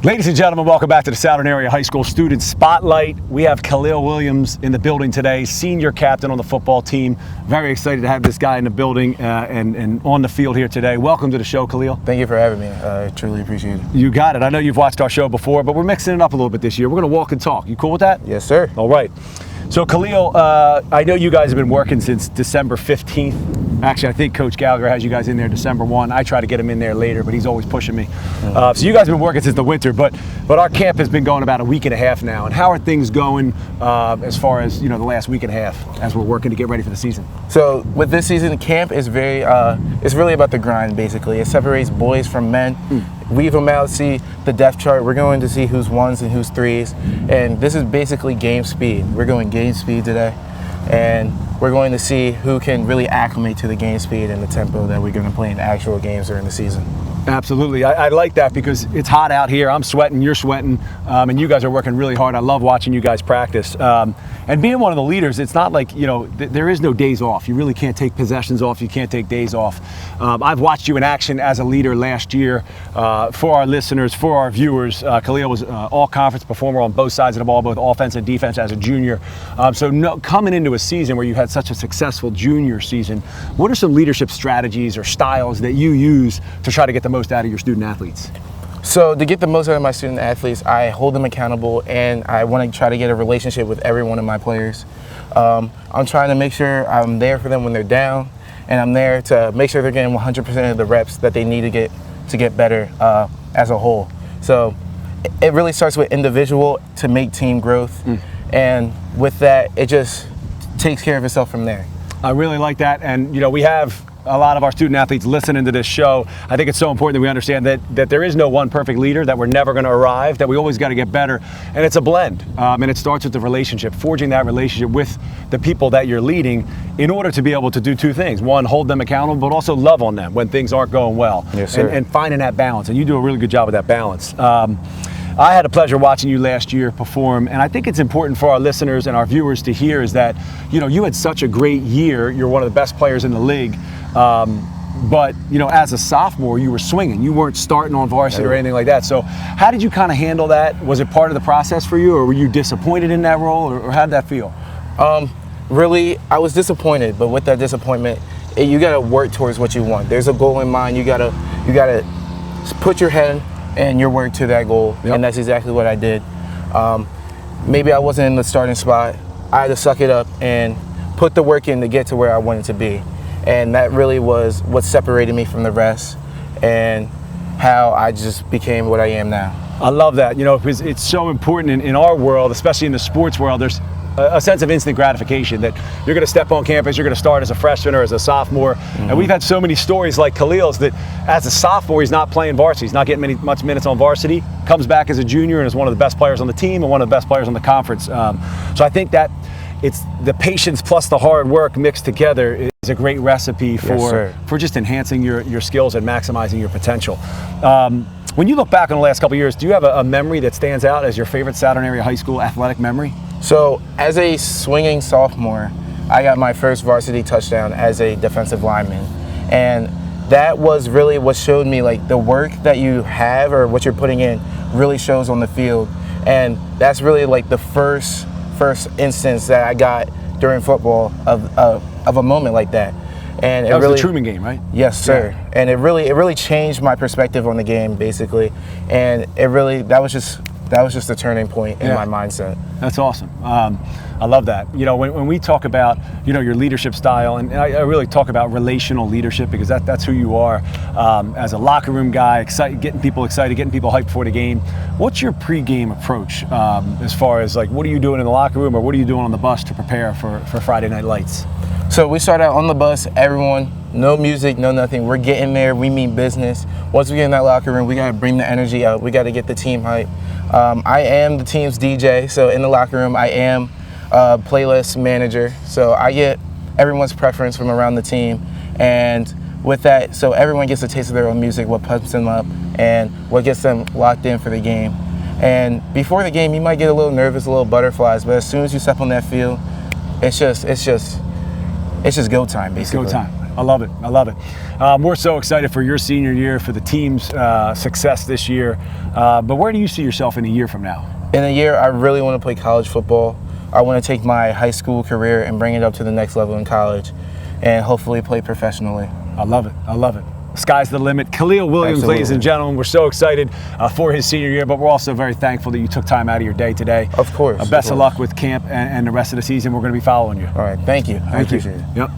Ladies and gentlemen, welcome back to the Southern Area High School Student Spotlight. We have Kahlil Williams in the building today, senior captain on the football team. Very excited to have this guy in the building and on the field here today. Welcome to the show, Kahlil. Thank you for having me. I truly appreciate it. You got it. I know you've watched our show before, but we're mixing it up a little bit this year. We're going to walk and talk. You cool with that? Yes, sir. All right. So, Kahlil, I know you guys have been working since December 15th. Actually, I think Coach Gallagher has you guys in there December 1. I try to get him in there later, but he's always pushing me. So you guys have been working since the winter, but our camp has been going about a week and a half now. And how are things going as far as the last week and a half as we're working to get ready for the season? So with this season, camp is very it's really about the grind. Basically, it separates boys from men. Weave them out, see the depth chart. We're going to see who's ones and who's threes, and this is basically game speed. We're going game speed today, and we're going to see who can really acclimate to the game speed and the tempo that we're going to play in actual games during the season. Absolutely. I like that because it's hot out here. I'm sweating, you're sweating, and you guys are working really hard. I love watching you guys practice. And being one of the leaders, it's not like, there is no days off. You really can't take possessions off. You can't take days off. I've watched you in action as a leader last year. For our listeners, for our viewers, Kahlil was all-conference performer on both sides of the ball, both offense and defense as a junior. Coming into a season where you had such a successful junior season, what are some leadership strategies or styles that you use to try to get the most out of your student athletes? So to get the most out of my student athletes, I hold them accountable, and I want to try to get a relationship with every one of my players. I'm trying to make sure I'm there for them when they're down, and I'm there to make sure they're getting 100% of the reps that they need to get better as a whole. So it really starts with individual to make team growth, and with that, it just takes care of itself from there. I really like that, and we have a lot of our student athletes listening to this show. I think it's so important that we understand that there is no one perfect leader, that we're never going to arrive, that we always got to get better, and it's a blend. And it starts with the relationship, forging that relationship with the people that you're leading in order to be able to do two things. One, hold them accountable, but also love on them when things aren't going well. Yes, sir. And finding that balance, and you do a really good job with that balance. I had a pleasure watching you last year perform, and I think it's important for our listeners and our viewers to hear is that, you had such a great year. You're one of the best players in the league. But, as a sophomore, you were swinging. You weren't starting on varsity or anything like that. So how did you kind of handle that? Was it part of the process for you, or were you disappointed in that role, or how did that feel? Really, I was disappointed, but with that disappointment, you got to work towards what you want. There's a goal in mind. You got to put your head and your work to that goal, and that's exactly what I did. Maybe I wasn't in the starting spot. I had to suck it up and put the work in to get to where I wanted to be. And that really was what separated me from the rest and how I just became what I am now. I love that, because it's so important in our world, especially in the sports world. There's a sense of instant gratification that you're going to step on campus, you're going to start as a freshman or as a sophomore. And we've had so many stories like Kahlil's that as a sophomore, he's not playing varsity. He's not getting much minutes on varsity, comes back as a junior and is one of the best players on the team and one of the best players on the conference. So I think that it's the patience plus the hard work mixed together is a great recipe for just enhancing your skills and maximizing your potential. When you look back on the last couple of years, do you have a memory that stands out as your favorite Southern Area High School athletic memory? So as a swinging sophomore, I got my first varsity touchdown as a defensive lineman. And that was really what showed me like the work that you have or what you're putting in really shows on the field. And that's really like the first instance that I got during football of a moment like that. And that was the Truman game, right? Yes, sir. Yeah. And it really changed my perspective on the game, basically. And that was just a turning point in my mindset. That's awesome. I love that. When we talk about, your leadership style, and I really talk about relational leadership because that's who you are as a locker room guy, getting people excited, getting people hyped for the game. What's your pregame approach as far as like, what are you doing in the locker room or what are you doing on the bus to prepare for Friday Night Lights? So we start out on the bus, everyone, no music, no nothing. We're getting there, we mean business. Once we get in that locker room, we got to bring the energy out. We got to get the team hype. I am the team's DJ, so in the locker room, I am a playlist manager. So I get everyone's preference from around the team. And with that, so everyone gets a taste of their own music, what pumps them up, and what gets them locked in for the game. And before the game, you might get a little nervous, a little butterflies, but as soon as you step on that field, it's just go time, basically. It's go time. I love it. I love it. We're so excited for your senior year, for the team's success this year. But where do you see yourself in a year from now? In a year, I really want to play college football. I want to take my high school career and bring it up to the next level in college and hopefully play professionally. I love it. I love it. Sky's the limit. Kahlil Williams, Absolutely. ladies and gentlemen, we're so excited for his senior year, but we're also very thankful that you took time out of your day today. Of course. Best of luck with camp and the rest of the season. We're going to be following you. All right. Thank you. I appreciate it. Yep.